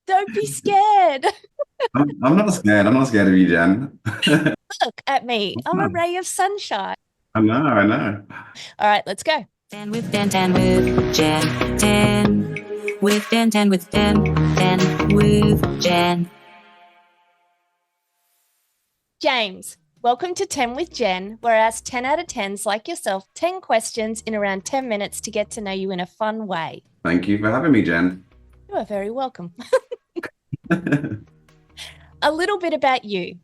Don't be scared. I'm not scared. I'm not scared of you, Jen. Look at me. I'm a ray of sunshine. I know, I know. All right, let's go. 10 with 10, 10 with Jen. 10 with 10, 10 with 10, 10 with Jen. James, welcome to 10 with Jen, where I ask 10 out of 10s like yourself 10 questions in around 10 minutes to get to know you in a fun way. Thank you for having me, Jen. You are very welcome. A little bit about you.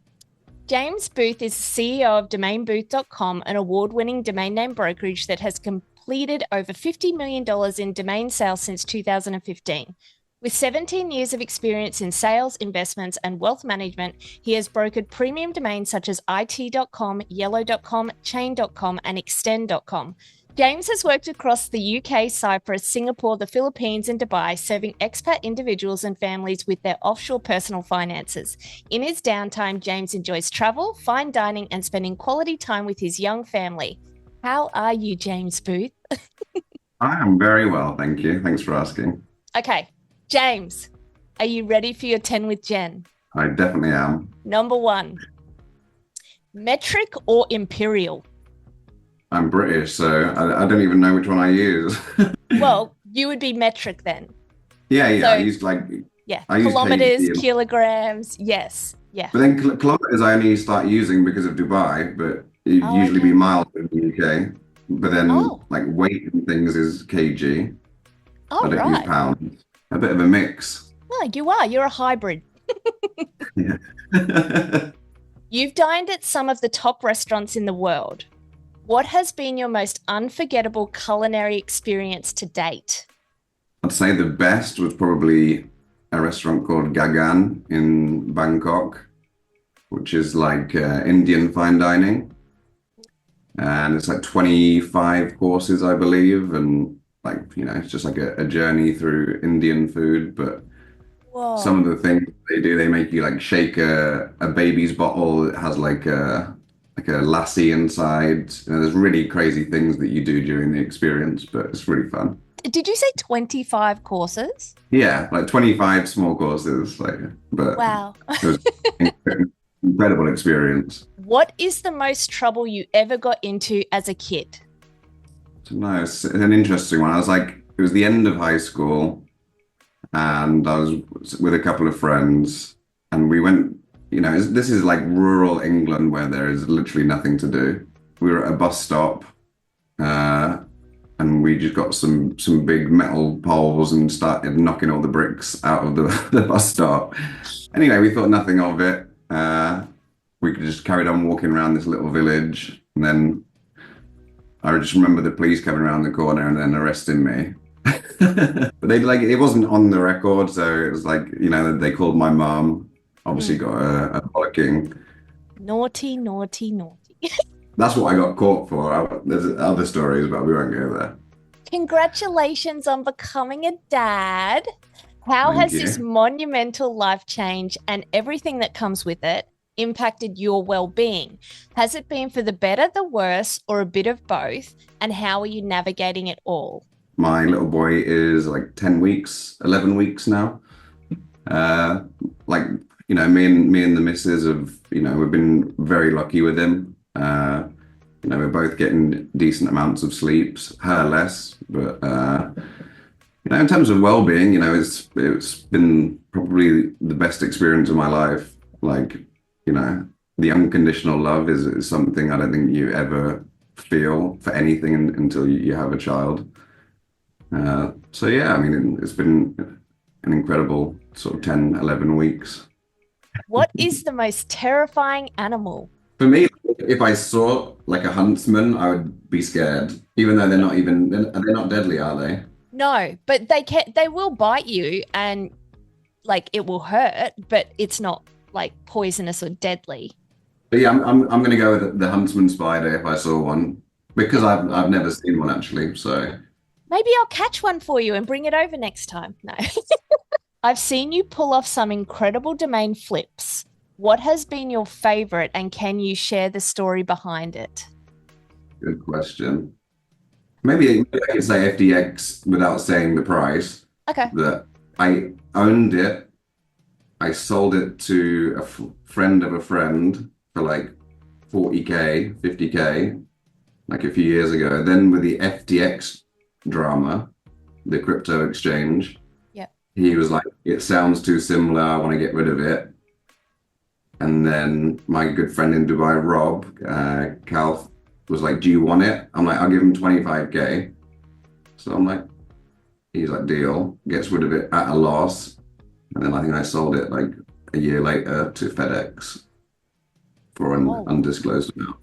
James Booth is CEO of DomainBooth.com, an award-winning domain name brokerage that has completed over $50 million in domain sales since 2015. With 17 years of experience in sales, investments, and wealth management, he has brokered premium domains such as it.com, yellow.com, chain.com, and extend.com. James has worked across the UK, Cyprus, Singapore, the Philippines, and Dubai, serving expat individuals and families with their offshore personal finances. In his downtime, James enjoys travel, fine dining, and spending quality time with his young family. How are you, James Booth? I am very well, thank you. Thanks for asking. Okay, James, are you ready for your 10 with Jen? I definitely am. Number one, metric or imperial? I'm British, so I don't even know which one I use. Well, you would be metric then. Yeah. So, yeah, I use kilometers, kg, kilograms. Yes. Yeah. but then kilometers I only start using because of Dubai, but it Oh, usually be okay. miles in the UK. But then Oh, like weight and things is kg. I oh, don't use right. pounds. A bit of a mix. No, you are. You're a hybrid. Yeah. You've dined at some of the top restaurants in the world. What has been your most unforgettable culinary experience to date? I'd say the best was probably a restaurant called Gagan in Bangkok, which is like Indian fine dining. And it's like 25 courses, I believe. And like, it's just like a journey through Indian food. But some Whoa. of the things they do, they make you like shake a baby's bottle. It has like a lassi inside. There's really crazy things that you do during the experience, but it's really fun. Did you say 25 courses? Yeah, like 25 small courses, but Wow. it was an incredible experience. What is the most trouble you ever got into as a kid? So no, it's an interesting one. It was the end of high school, and I was with a couple of friends, and we went, this is like rural England where there is literally nothing to do. We were at a bus stop, uh, and we just got some big metal poles and started knocking all the bricks out of the, the bus stop. Anyway, we thought nothing of it. We just carried on walking around this little village, and then I just remember the police coming around the corner and then arresting me. But they like it wasn't on the record, so it was like they called my mom. Obviously, Mm. got a bollocking. Naughty, naughty, naughty. That's what I got caught for. There's other stories, but we won't go there. Congratulations on becoming a dad. How Thank has this you. monumental life change and everything that comes with it impacted your well-being? Has it been for the better, the worse, or a bit of both? And how are you navigating it all? My little boy is like 10 weeks, 11 weeks now. Uh, like, me and the missus have, we've been very lucky with him. We're both getting decent amounts of sleeps, her less, but in terms of well-being, it's been probably the best experience of my life. Like, the unconditional love is something I don't think you ever feel for anything until you have a child. So yeah, I mean, it's been an incredible sort of 10, 11 weeks. What is the most terrifying animal? For me, if I saw like a huntsman, I would be scared, even though they're not deadly, are they? No, but they will bite you and like it will hurt, but it's not like poisonous or deadly. But yeah, I'm going to go with the huntsman spider if I saw one because Okay. I've never seen one actually. So Maybe I'll catch one for you and bring it over next time. No. I've seen you pull off some incredible domain flips. What has been your favorite and can you share the story behind it? good question. Maybe I could say FDX without saying the price. Okay. That I owned it I sold it to a friend of a friend for like 40K, 50K, like a few years ago. Then with the FTX drama, the crypto exchange, Yep. he was like, it sounds too similar. I want to get rid of it. And then my good friend in Dubai, Rob, Cal, was like, do you want it? I'm like, I'll give him 25K. So I'm like, he's like, deal, gets rid of it at a loss. And then I think I sold it like a year later to Fedex for an Oh, undisclosed amount.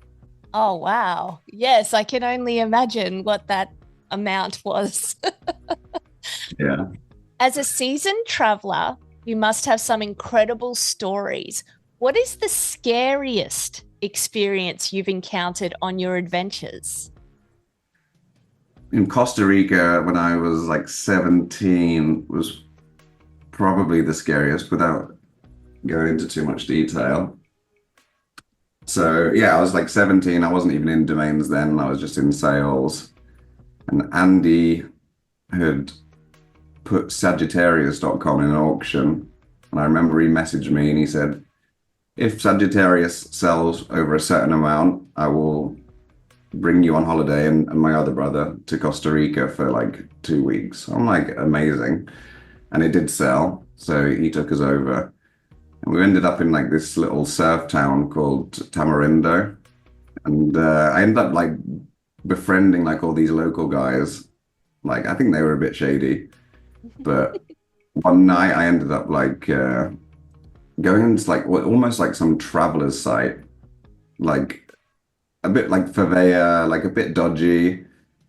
oh wow. Yes, I can only imagine what that amount was. Yeah. As a seasoned traveler, you must have some incredible stories. What is the scariest experience you've encountered on your adventures? In Costa Rica, when I was like 17, was probably the scariest without going into too much detail. So yeah, I was like 17. I wasn't even in domains then. I was just in sales. And Andy had put Sagittarius.com in an auction. And I remember he messaged me and he said, if Sagittarius sells over a certain amount, I will bring you on holiday and my other brother to Costa Rica for like 2 weeks. I'm like, amazing. And it did sell. So he took us over. And we ended up in like this little surf town called Tamarindo. And I ended up like befriending like all these local guys. Like, I think they were a bit shady. But one night I ended up like going into like almost like some traveler's site, like a bit like favela, like a bit dodgy.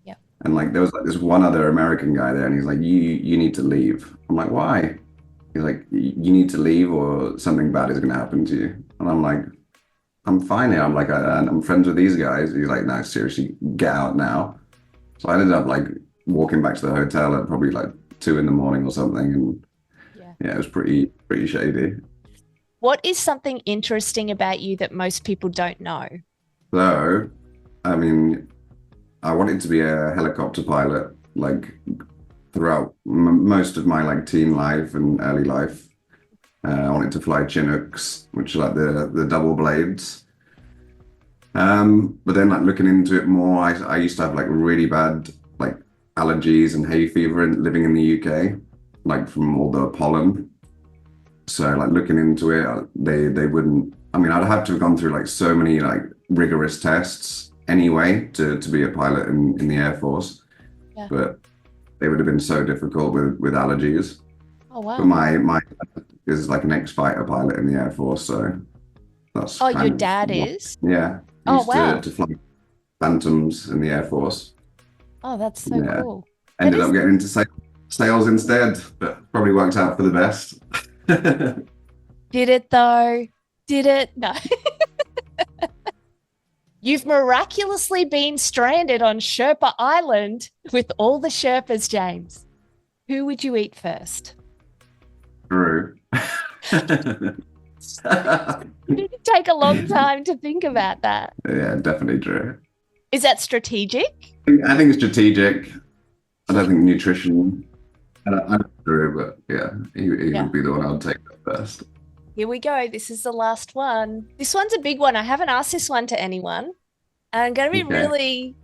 Yeah. And like there was like this one other American guy there, and he's like, "You need to leave." I'm like, "Why?" He's like, "You need to leave, or something bad is going to happen to you." And I'm like, "I'm fine here." I'm like, I'm friends with these guys." He's like, "No, seriously, get out now." So I ended up like walking back to the hotel at probably like 2 in the morning or something, and Yeah. yeah, it was pretty shady. What is something interesting about you that most people don't know? So, I mean, I wanted to be a helicopter pilot, like throughout most of my like teen life and early life. I wanted to fly Chinooks, which are like the double blades. But then like looking into it more, I used to have like really bad like allergies and hay fever and living in the UK, like from all the pollen. So like looking into it, they wouldn't. I mean, I'd have to have gone through like so many like rigorous tests anyway to be a pilot in the Air Force, Yeah. but they would have been so difficult with allergies. Oh But wow. my dad is like an ex-fighter pilot in the Air Force, so that's Oh, your kind of dad what, is? yeah. He Oh used wow. to fly Phantoms in the Air Force. Oh, that's so Yeah, cool. That ended is, up getting into sales instead, but probably worked out for the best. did it though? Did it? No. You've miraculously been stranded on Sherpa Island with all the Sherpas, James. Who would you eat first? True. You didn't take a long time to think about that. Yeah, definitely true. Is that strategic? I think it's strategic. I don't think nutrition. I'm not sure, but yeah, he Yeah. would be the one I'd take first. Here we go. This is the last one. This one's a big one. I haven't asked this one to anyone. I'm going to be Okay. really,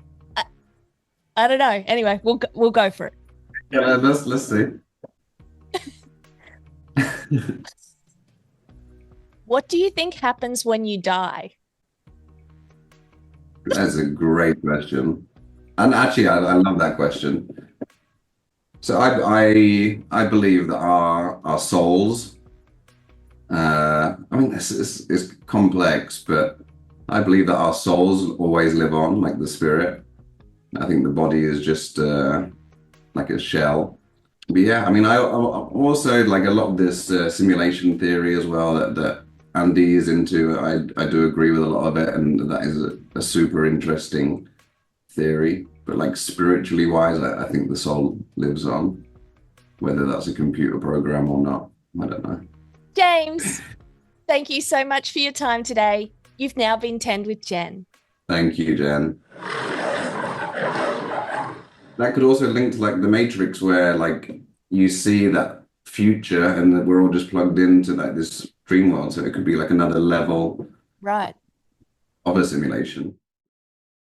I don't know. Anyway, we'll go for it. Yeah, let's see. What do you think happens when you die? That's a great question, and actually, I love that question. So I believe that our souls. I mean, it's complex, but I believe that our souls always live on, like the spirit. I think the body is just like a shell. But yeah, I mean, I also like a lot of this simulation theory as well that Andy is into. I do agree with a lot of it, and that is a super interesting theory. But like spiritually wise, I think the soul lives on, whether that's a computer program or not. I don't know. James, thank you so much for your time today. You've now been Tend with Jen. Thank you, Jen. That could also link to like the Matrix, where like you see that future and that we're all just plugged into like this dream world. So it could be like another level Right. of a simulation.